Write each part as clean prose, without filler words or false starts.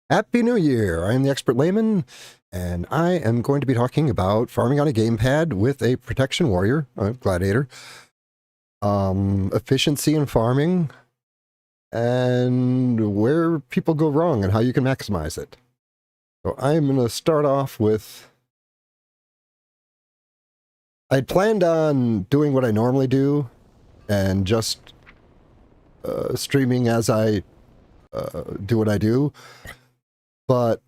Happy New Year! I am the Expert Layman, and I am going to be talking about farming on a gamepad with a protection warrior, Gladiator, efficiency in farming, and where people go wrong and how you can maximize it. So I'm going to start off with... I'd planned on doing what I normally do, and just streaming as I do what I do. But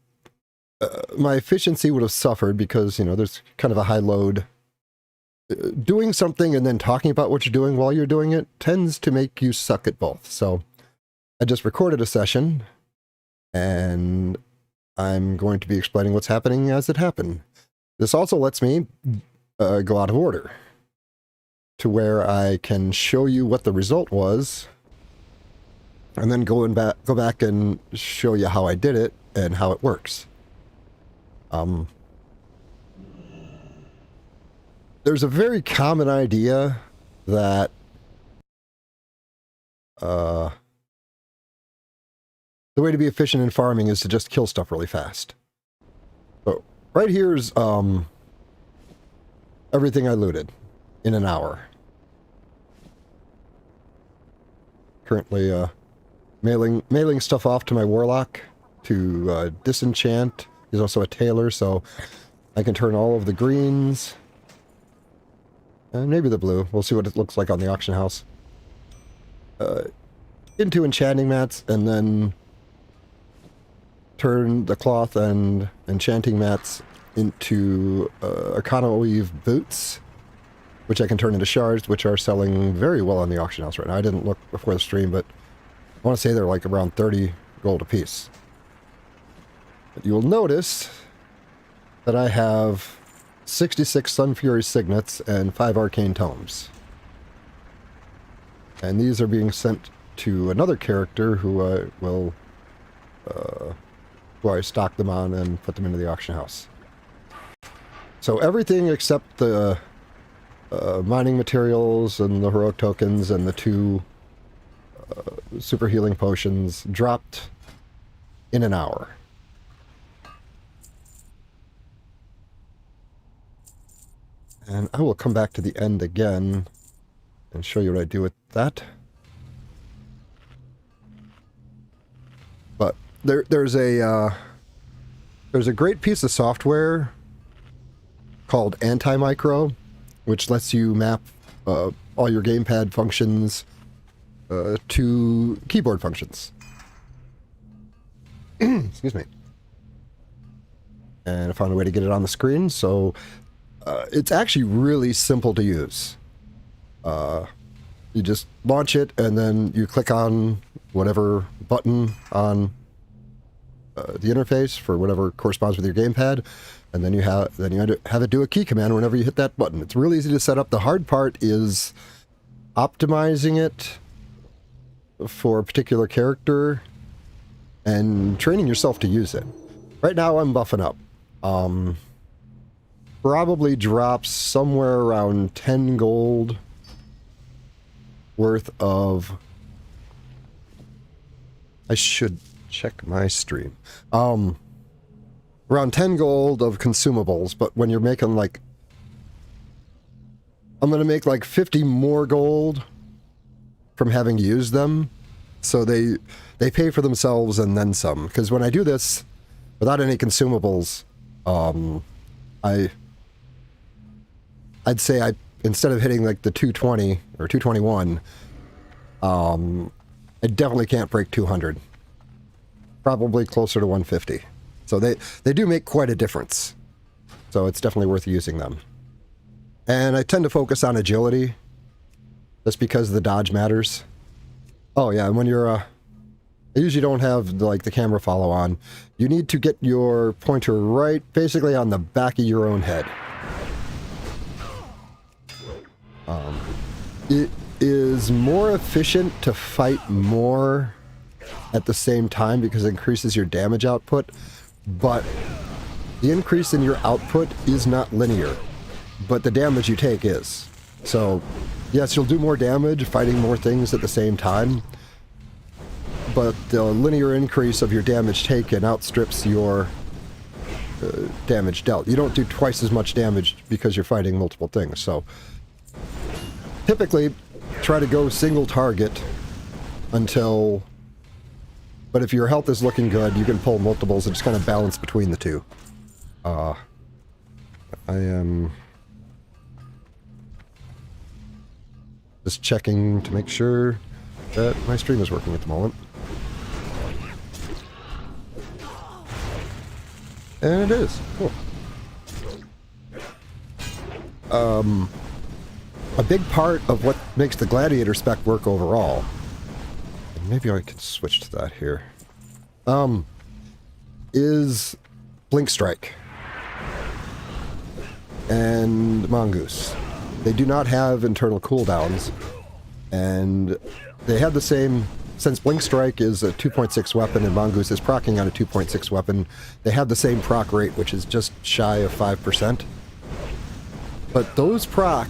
my efficiency would have suffered because, you know, there's kind of a high load. Doing something and then talking about what you're doing while you're doing it tends to make you suck at both. So I just recorded a session, and I'm going to be explaining what's happening as it happened. This also lets me go out of order to where I can show you what the result was, and then go back and show you how I did it and how it works. There's a very common idea that the way to be efficient in farming is to just kill stuff really fast. So right here's everything I looted in an hour. Currently mailing stuff off to my warlock to disenchant. He's also a tailor, so I can turn all of the greens and maybe the blue. We'll see what it looks like on the auction house. Into enchanting mats, and then turn the cloth and enchanting mats into Arcana weave boots, which I can turn into shards, which are selling very well on the auction house right now. I didn't look before the stream, but I want to say they're like around 30 gold a piece. But you'll notice that I have 66 Sun Fury signets and 5 arcane tomes. And these are being sent to another character who I stock them on and put them into the auction house. So everything except the mining materials and the heroic tokens and the 2 super healing potions dropped in an hour. And I will come back to the end again and show you what I do with that. But there's a great piece of software called Anti-Micro, which lets you map all your gamepad functions to keyboard functions. Excuse me. And I found a way to get it on the screen, so it's actually really simple to use. You just launch it, and then you click on whatever button on the interface for whatever corresponds with your gamepad, and then you have it do a key command whenever you hit that button. It's really easy to set up. The hard part is optimizing it for a particular character and training yourself to use it. Right now I'm buffing up. Probably drops somewhere around 10 gold worth of... I should check my stream. Around 10 gold of consumables, but when you're making like... I'm going to make like 50 more gold from having used them, so they pay for themselves and then some. Because when I do this without any consumables, I'd say instead of hitting like the 220 or 221, I definitely can't break 200. Probably closer to 150. So they do make quite a difference. So it's definitely worth using them. And I tend to focus on agility, just because the dodge matters. Oh yeah, and when you're I usually don't have like the camera follow on. You need to get your pointer right basically on the back of your own head. It is more efficient to fight more at the same time because it increases your damage output, but the increase in your output is not linear, but the damage you take is. So yes, you'll do more damage fighting more things at the same time, but the linear increase of your damage taken outstrips your damage dealt. You don't do twice as much damage because you're fighting multiple things. So typically try to go single target until, but if your health is looking good, you can pull multiples and just kind of balance between the two. I am just checking to make sure that my stream is working at the moment. And it is. Cool. A big part of what makes the Gladiator spec work overall, and maybe I can switch to that here, is Blink Strike and Mongoose. They do not have internal cooldowns, and they have the same. Since Blink Strike is a 2.6 weapon and Mongoose is procking on a 2.6 weapon, they have the same proc rate, which is just shy of 5%. But those proc,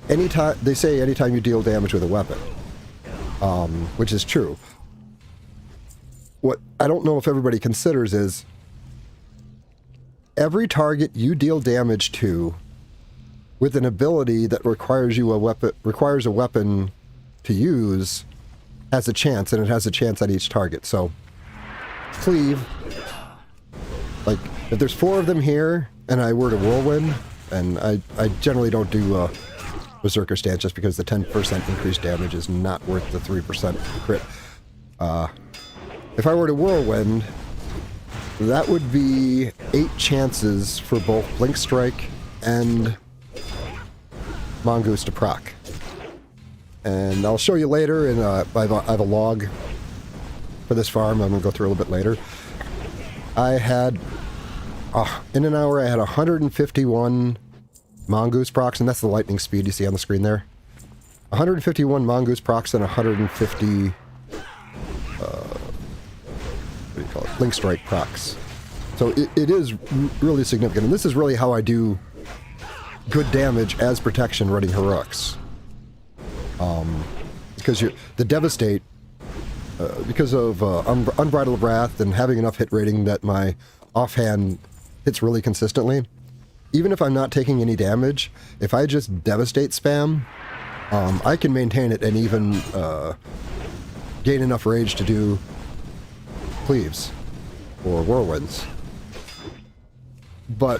anytime they say anytime you deal damage with a weapon, which is true. What I don't know if everybody considers is every target you deal damage to with an ability that requires a weapon to use has a chance, and it has a chance at each target. So cleave, like if there's 4 of them here and I were to whirlwind, and I generally don't do berserker stance just because the 10% increased damage is not worth the 3% crit. If I were to whirlwind, that would be 8 chances for both Blink Strike and Mongoose to proc. And I'll show you later, and I have a log for this farm I'm going to go through a little bit later. I had, in an hour, I had 151 Mongoose procs, and that's the lightning speed you see on the screen there. 151 Mongoose procs and 150, what do you call it, Blink Strike procs. So it is really significant, and this is really how I do good damage as protection running heroics. Because the Devastate, because of Unbridled Wrath and having enough hit rating that my offhand hits really consistently, even if I'm not taking any damage, if I just Devastate spam, I can maintain it and even gain enough rage to do cleaves or whirlwinds. But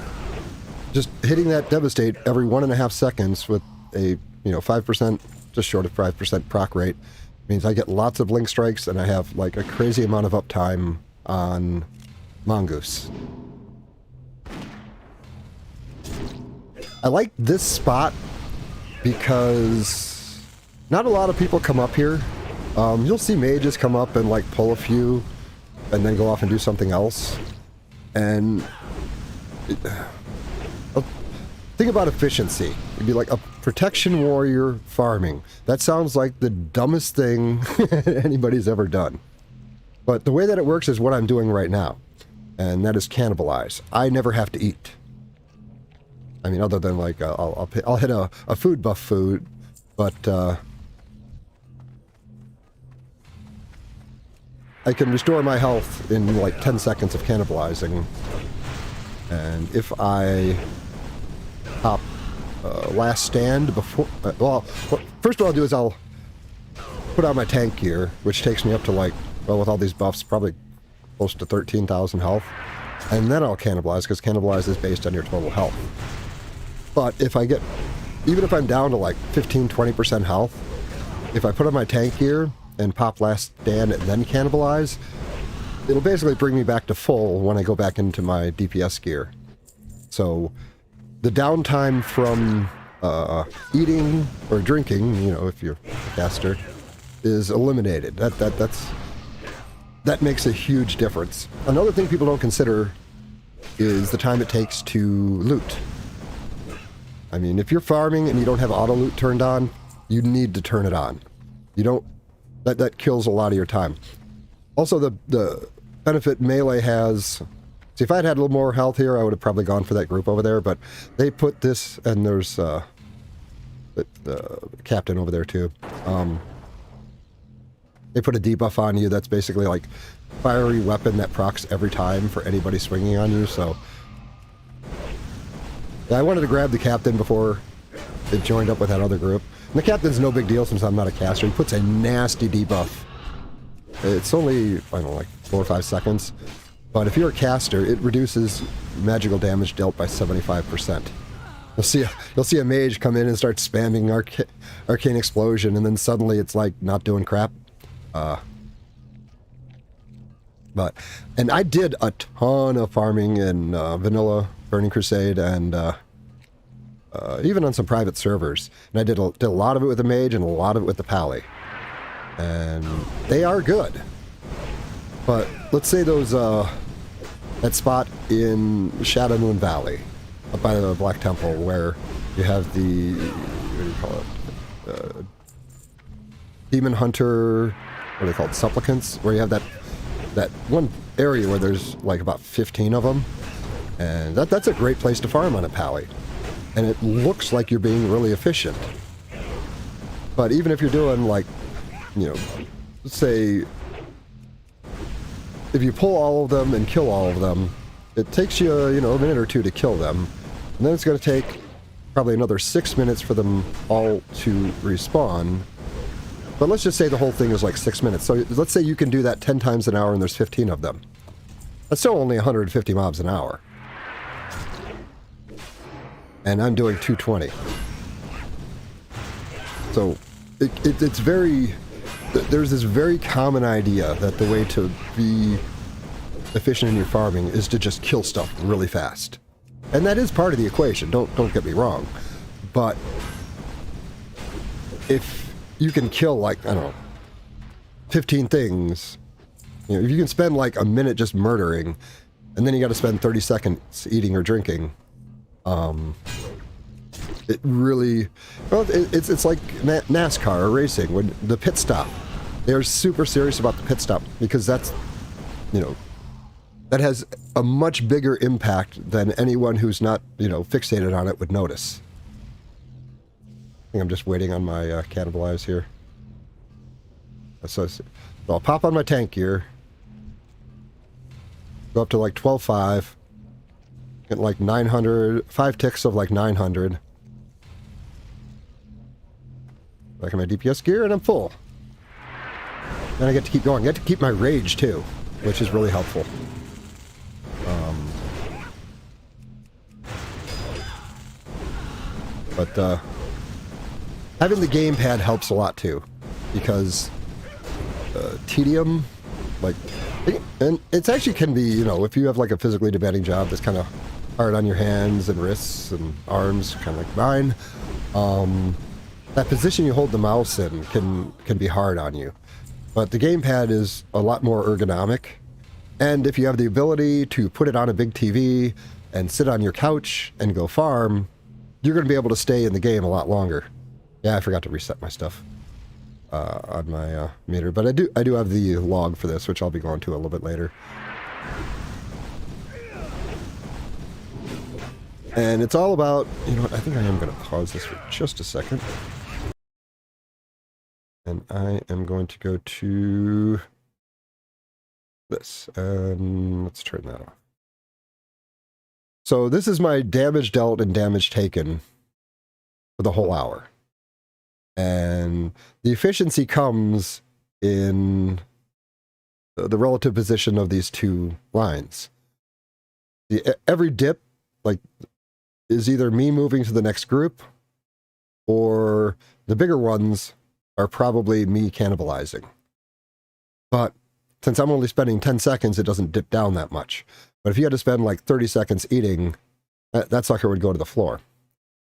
just hitting that Devastate every 1.5 seconds with a 5%, just short of 5% proc rate, means I get lots of Blink Strikes and I have like a crazy amount of uptime on Mongoose. I like this spot because not a lot of people come up here. You'll see mages come up and like pull a few and then go off and do something else. And think about efficiency. It'd be like a protection warrior farming. That sounds like the dumbest thing anybody's ever done. But the way that it works is what I'm doing right now, and that is cannibalize. I never have to eat. I mean, other than like I'll hit a food buff food, but I can restore my health in like 10 seconds of cannibalizing. And if I pop last stand before, well, first what I'll do is I'll put on my tank gear, which takes me up to like, well, with all these buffs, probably close to 13,000 health, and then I'll cannibalize, because cannibalize is based on your total health. But if I get, even if I'm down to like 15-20% health, if I put on my tank gear and pop last stand and then cannibalize, it'll basically bring me back to full when I go back into my DPS gear. So the downtime from eating or drinking, if you're a caster, is eliminated. That makes a huge difference. Another thing people don't consider is the time it takes to loot. I mean, if you're farming and you don't have auto loot turned on, you need to turn it on. You don't. That kills a lot of your time. Also, the benefit melee has. See, if I'd had a little more health here, I would have probably gone for that group over there. But they put this, and there's the captain over there too. They put a debuff on you that's basically like fiery weapon that procs every time for anybody swinging on you, so... Yeah, I wanted to grab the captain before it joined up with that other group. And the captain's no big deal since I'm not a caster. He puts a nasty debuff. It's only, I don't know, like 4 or 5 seconds. But if you're a caster, it reduces magical damage dealt by 75%. You'll see a mage come in and start spamming Arcane Explosion, and then suddenly it's like not doing crap. And I did a ton of farming in vanilla Burning Crusade and even on some private servers. And I did a lot of it with the mage and a lot of it with the pally. And they are good. But let's say those that spot in Shadow Moon Valley up by the Black Temple where you have the, what do you call it, Demon Hunter, what are they called, Supplicants, where you have that one area where there's like about 15 of them, and that's a great place to farm on a pally, and it looks like you're being really efficient. But even if you're doing like, you know, say if you pull all of them and kill all of them, it takes you, you know, a minute or two to kill them, and then it's going to take probably another 6 minutes for them all to respawn. But let's just say the whole thing is like 6 minutes. So let's say you can do that 10 times an hour and there's 15 of them. That's still only 150 mobs an hour. And I'm doing 220. So it's very... There's this very common idea that the way to be efficient in your farming is to just kill stuff really fast. And that is part of the equation, don't get me wrong. But if you can kill like, I don't know, 15 things, you know, if you can spend like a minute just murdering, and then you got to spend 30 seconds eating or drinking, it really, well, it's like NASCAR or racing, when the pit stop. They're super serious about the pit stop because that's, you know, that has a much bigger impact than anyone who's not, you know, fixated on it would notice. I think I'm just waiting on my cannibalize here. So I'll pop on my tank gear, go up to like 12.5, get like 900, 5 ticks of like 900. Back in my DPS gear, and I'm full. Then I get to keep going. I get to keep my rage too, which is really helpful. But having the gamepad helps a lot too, because tedium, like, and it's actually can be, you know, if you have like a physically demanding job that's kind of hard on your hands and wrists and arms, kind of like mine, that position you hold the mouse in can be hard on you. But the gamepad is a lot more ergonomic, and if you have the ability to put it on a big TV and sit on your couch and go farm, you're going to be able to stay in the game a lot longer. Yeah, I forgot to reset my stuff on my meter, but I do have the log for this, which I'll be going to a little bit later. And it's all about, you know, I think I am going to pause this for just a second. And I am going to go to this, and let's turn that off. So this is my damage dealt and damage taken for the whole hour. And the efficiency comes in the relative position of these two lines. Every dip, like, is either me moving to the next group, or the bigger ones are probably me cannibalizing. But since I'm only spending 10 seconds, it doesn't dip down that much. But if you had to spend like 30 seconds eating, that sucker would go to the floor.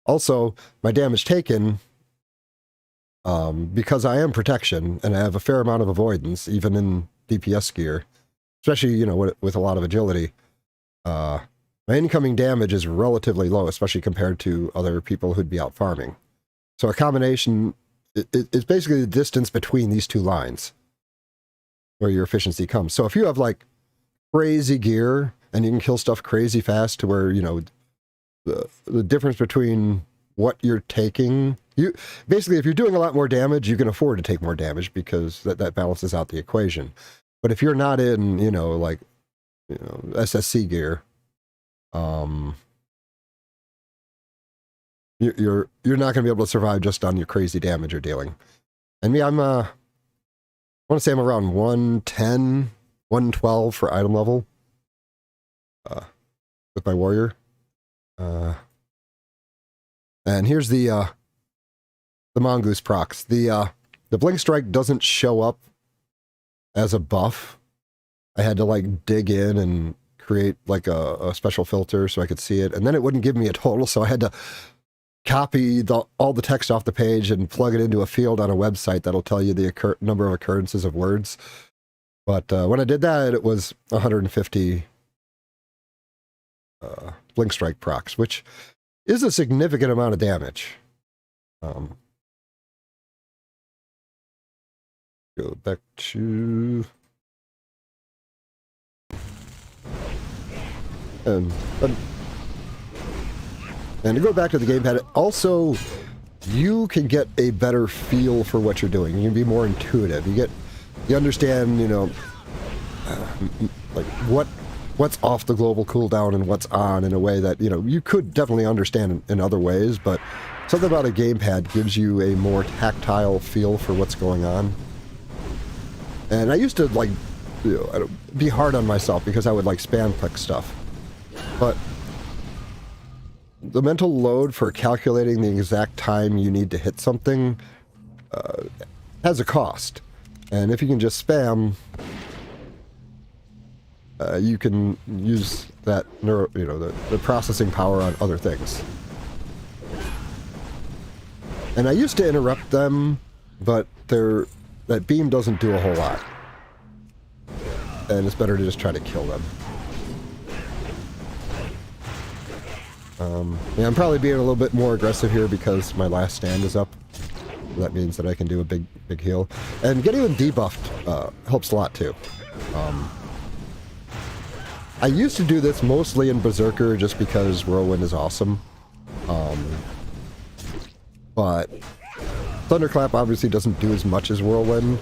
Also, my damage taken, because I am protection and I have a fair amount of avoidance, even in DPS gear, especially, you know, with a lot of agility, my incoming damage is relatively low, especially compared to other people who'd be out farming. So a combination, it's basically the distance between these two lines where your efficiency comes. So if you have like crazy gear and you can kill stuff crazy fast to where, you know, the difference between what you're taking, you basically, if you're doing a lot more damage, you can afford to take more damage because that balances out the equation. But if you're not in, like, SSC gear, you're not going to be able to survive just on your crazy damage you're dealing. And me, I want to say I'm around 110, 112 for item level with my warrior. And here's the mongoose procs. The blink strike doesn't show up as a buff. I had to like dig in and create like a special filter so I could see it, and then it wouldn't give me a total, so I had to copy all the text off the page and plug it into a field on a website that'll tell you the number of occurrences of words. But when I did that, it was 150 blink strike procs, which is a significant amount of damage. Go back to... And to go back to the gamepad, also, you can get a better feel for what you're doing. You can be more intuitive. You understand, like what's off the global cooldown and what's on in a way that, you could definitely understand in other ways, but something about a gamepad gives you a more tactile feel for what's going on. And I used to, like, be hard on myself because I would, like, spam click stuff. But the mental load for calculating the exact time you need to hit something has a cost. And if you can just spam, you can use that the processing power on other things. And I used to interrupt them, but that beam doesn't do a whole lot. And it's better to just try to kill them. Yeah, I'm probably being a little bit more aggressive here because my last stand is up. That means that I can do a big heal. And getting them debuffed helps a lot too. I used to do this mostly in Berserker just because Whirlwind is awesome. But Thunderclap obviously doesn't do as much as Whirlwind.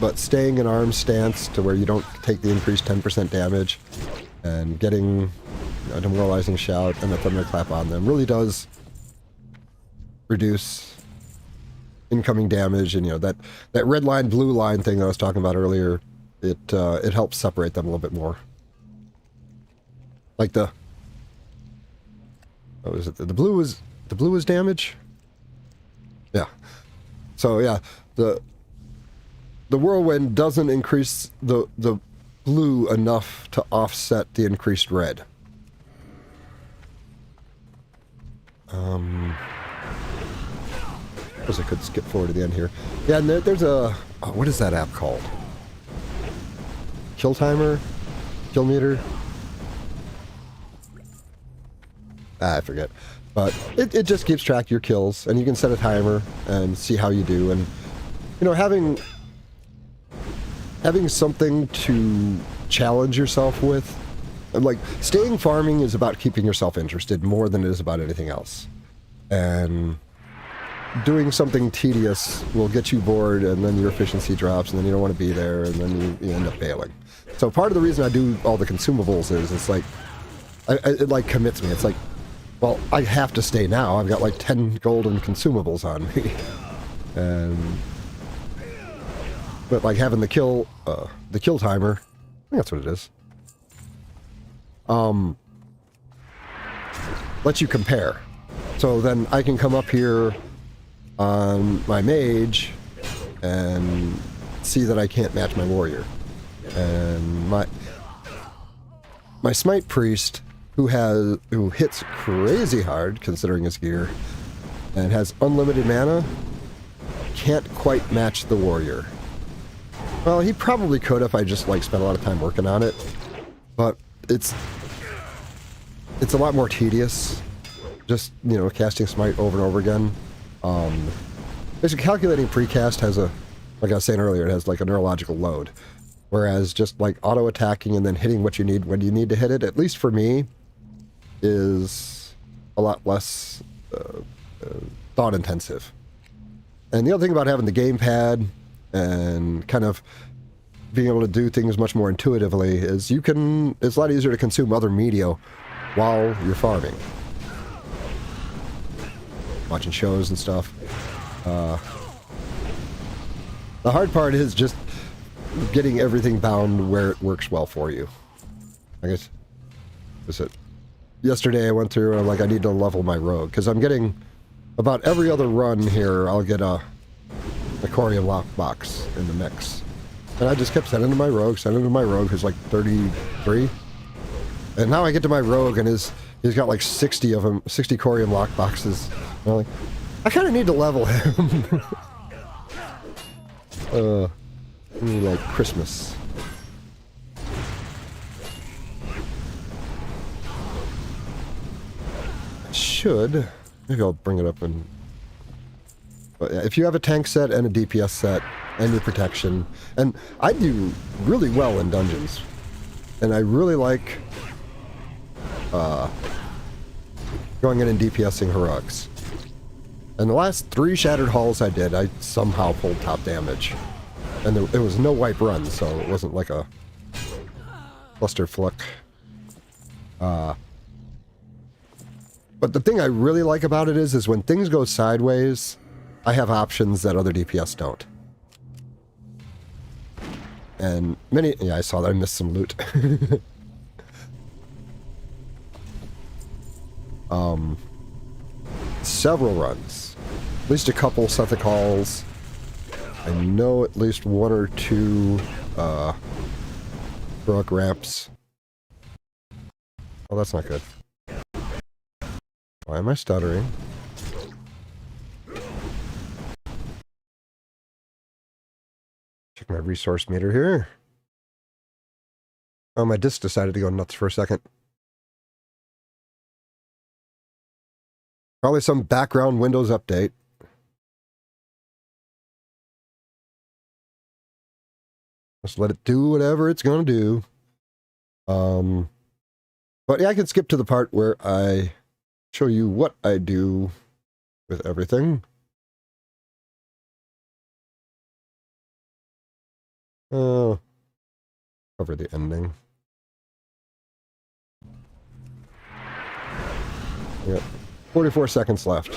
But staying in arm stance to where you don't take the increased 10% damage and getting a demoralizing shout and a thunderclap on them really does reduce incoming damage. And that red line, blue line thing that I was talking about earlier, it helps separate them a little bit more. Like what was it? The blue was damage? Yeah. So yeah, the whirlwind doesn't increase the blue enough to offset the increased red. I suppose I could skip forward to the end here. Yeah, and there's what is that app called? Kill timer? Kill meter? I forget. But it just keeps track of your kills, and you can set a timer and see how you do. And having something to challenge yourself with, like staying farming is about keeping yourself interested more than it is about anything else. And doing something tedious will get you bored, and then your efficiency drops, and then you don't want to be there, and then you end up failing. So part of the reason I do all the consumables is it's like it like commits me. It's like, well, I have to stay now. I've got like 10 golden consumables on me. But like having the kill timer, I think that's what it is. Lets you compare. So then I can come up here on my mage and see that I can't match my warrior. And my smite priest, who hits crazy hard considering his gear and has unlimited mana, can't quite match the warrior. Well, he probably could if I just like spent a lot of time working on it, but it's a lot more tedious. Just casting smite over and over again. Basically, calculating precast has like I was saying earlier, it has like a neurological load, whereas just like auto attacking and then hitting what you need when you need to hit it, at least for me, is a lot less thought intensive. And the other thing about having the gamepad and kind of being able to do things much more intuitively is it's a lot easier to consume other media while you're farming. Watching shows and stuff. The hard part is just getting everything bound where it works well for you. I guess, yesterday I went through and I'm like, I need to level my rogue, because I'm getting, about every other run here, I'll get a Corium lockbox in the mix. And I just kept sending to my rogue, who's like 33. And now I get to my rogue and he's got like 60 of them, 60 Corium lockboxes. And I'm like, I kind of need to level him. Like Christmas. Maybe I'll bring it up and... But yeah, if you have a tank set and a DPS set and your protection, and I do really well in dungeons, and I really like going in and DPSing heroics. And the last 3 Shattered Halls I did, I somehow pulled top damage. And there was no wipe run, so it wasn't like a clusterfuck. But the thing I really like about it is when things go sideways, I have options that other DPS don't. And yeah, I saw that I missed some loot. Several runs. At least a couple Suthic Halls. I know at least 1 or 2 heroic ramps. Oh, that's not good. Why am I stuttering? Check my resource meter here. Oh, my disc decided to go nuts for a second. Probably some background Windows update. Just let it do whatever it's going to do. But yeah, I can skip to the part where I show you what I do with everything. Cover the ending. Yeah, 44 seconds left.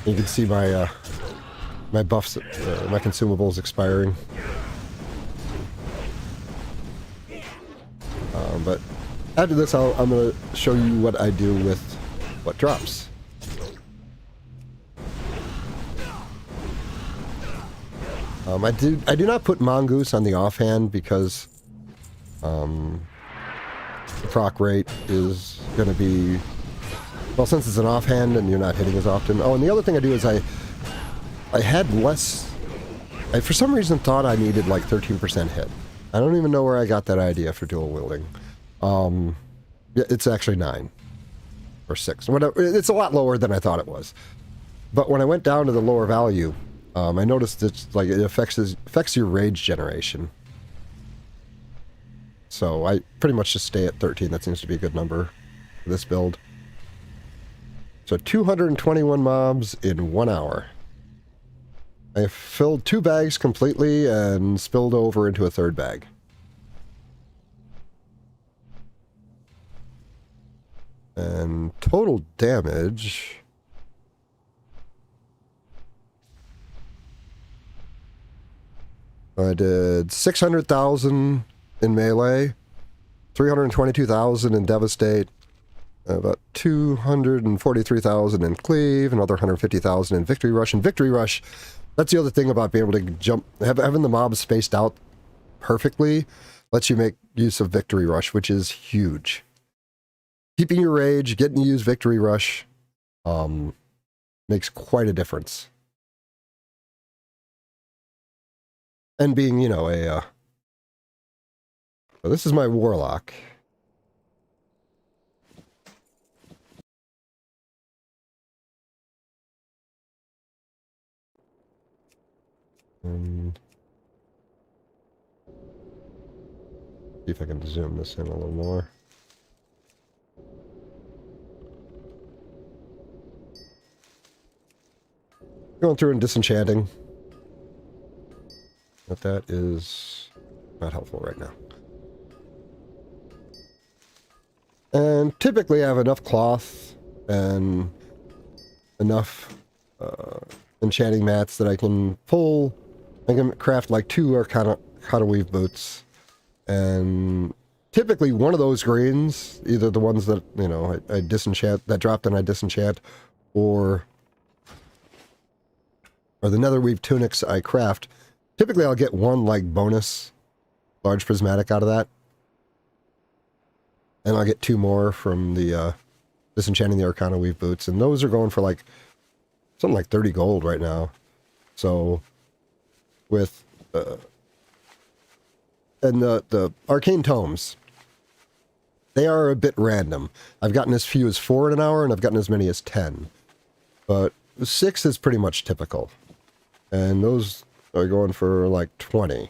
You can see my my buffs, my consumables expiring. But after this, I'm going to show you what I do with what drops. I do not put Mongoose on the offhand because the proc rate is going to be, well, since it's an offhand and you're not hitting as often. Oh, and the other thing I do is I had less, I for some reason thought I needed like 13% hit. I don't even know where I got that idea for dual wielding. Yeah, it's actually 9 or 6. Whatever. It's a lot lower than I thought it was. But when I went down to the lower value, I noticed it's like it affects your rage generation. So I pretty much just stay at 13. That seems to be a good number for this build. So 221 mobs in 1 hour. I filled 2 bags completely and spilled over into a 3rd bag. And total damage... I did 600,000 in melee, 322,000 in devastate, about 243,000 in cleave, another 150,000 in victory rush. And victory rush, that's the other thing about being able to jump, having the mobs spaced out perfectly lets you make use of victory rush, which is huge. Keeping your rage, getting to use victory rush, makes quite a difference. And being, you know, so this is my warlock. See if I can zoom this in a little more. Going through and disenchanting. But that is not helpful right now. And typically I have enough cloth and enough enchanting mats that I can craft like 2 Arcana weave boots. And typically one of those greens, either the ones that, you know, I disenchant, that dropped and I disenchant, or the netherweave tunics I craft, typically I'll get 1 like bonus large prismatic out of that. And I'll get 2 more from the disenchanting the Arcana weave boots. And those are going for like something like 30 gold right now. So with and the arcane tomes, they are a bit random. I've gotten as few as 4 in an hour, and I've gotten as many as 10. But 6 is pretty much typical. And those are going for like 20.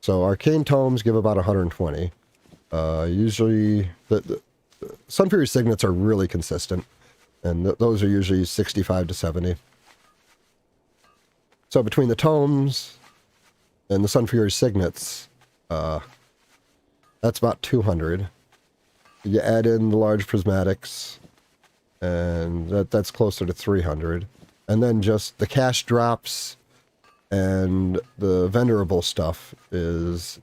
So arcane tomes give about 120. Usually the Sun Fury signets are really consistent, and those are usually 65 to 70. So between the tomes and the Sun Fury signets, that's about 200. You add in the large prismatics, and that's closer to 300. And then just the cash drops and the vendorable stuff is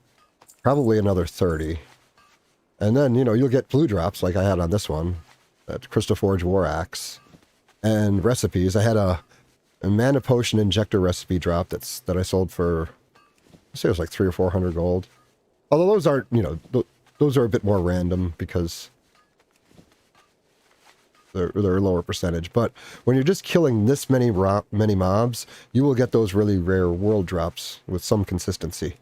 probably another 30. And then, you know, you'll get blue drops like I had on this one, that Crystal Forge War Axe, and recipes. I had a mana potion injector recipe drop that I sold for, I say it was like 300 or 400 gold. Although those aren't, you know, those are a bit more random because they're a lower percentage. But when you're just killing this many mobs, you will get those really rare world drops with some consistency.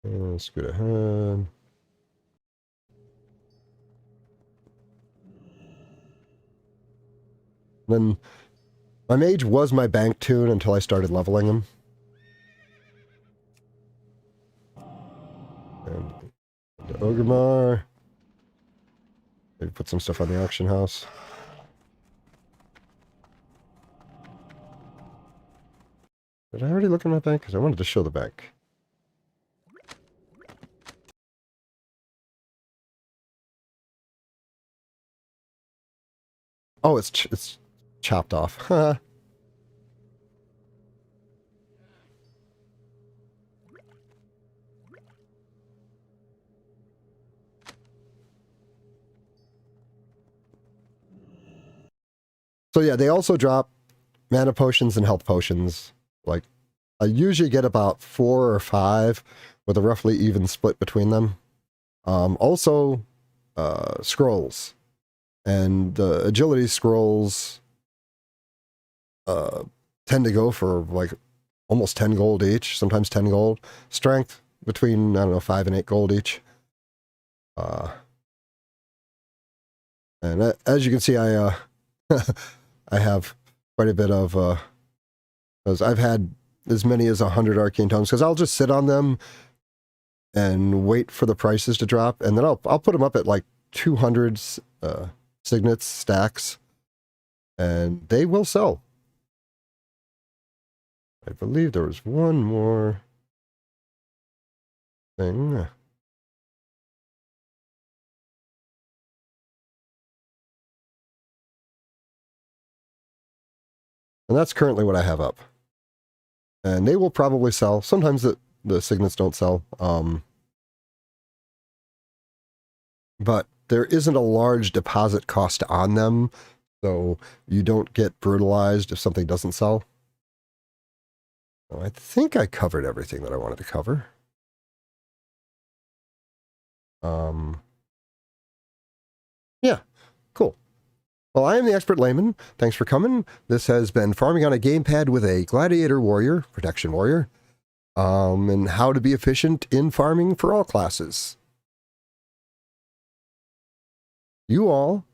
Let's go ahead. Then my mage was my bank tune until I started leveling him. And the Ogremar. Maybe put some stuff on the auction house. Did I already look at my bank? Because I wanted to show the bank. Oh, it's chopped off. So yeah, they also drop mana potions and health potions. Like, I usually get about 4 or 5 with a roughly even split between them. Also, scrolls. And the agility scrolls tend to go for like almost 10 gold each, sometimes 10 gold. Strength between, I don't know, 5 and 8 gold each. And as you can see, I I have quite a bit of, because I've had as many as 100 arcane tomes, because I'll just sit on them and wait for the prices to drop, and then I'll put them up at like 200 signets, stacks, and they will sell. I believe there was one more thing. And that's currently what I have up. And they will probably sell. Sometimes the signets don't sell. But there isn't a large deposit cost on them, so you don't get brutalized if something doesn't sell. I think I covered everything that I wanted to cover. Yeah, cool. Well, I am the Expert Layman. Thanks for coming. This has been Farming on a Gamepad with a Gladiator Warrior, Protection Warrior, and how to be efficient in farming for all classes. You all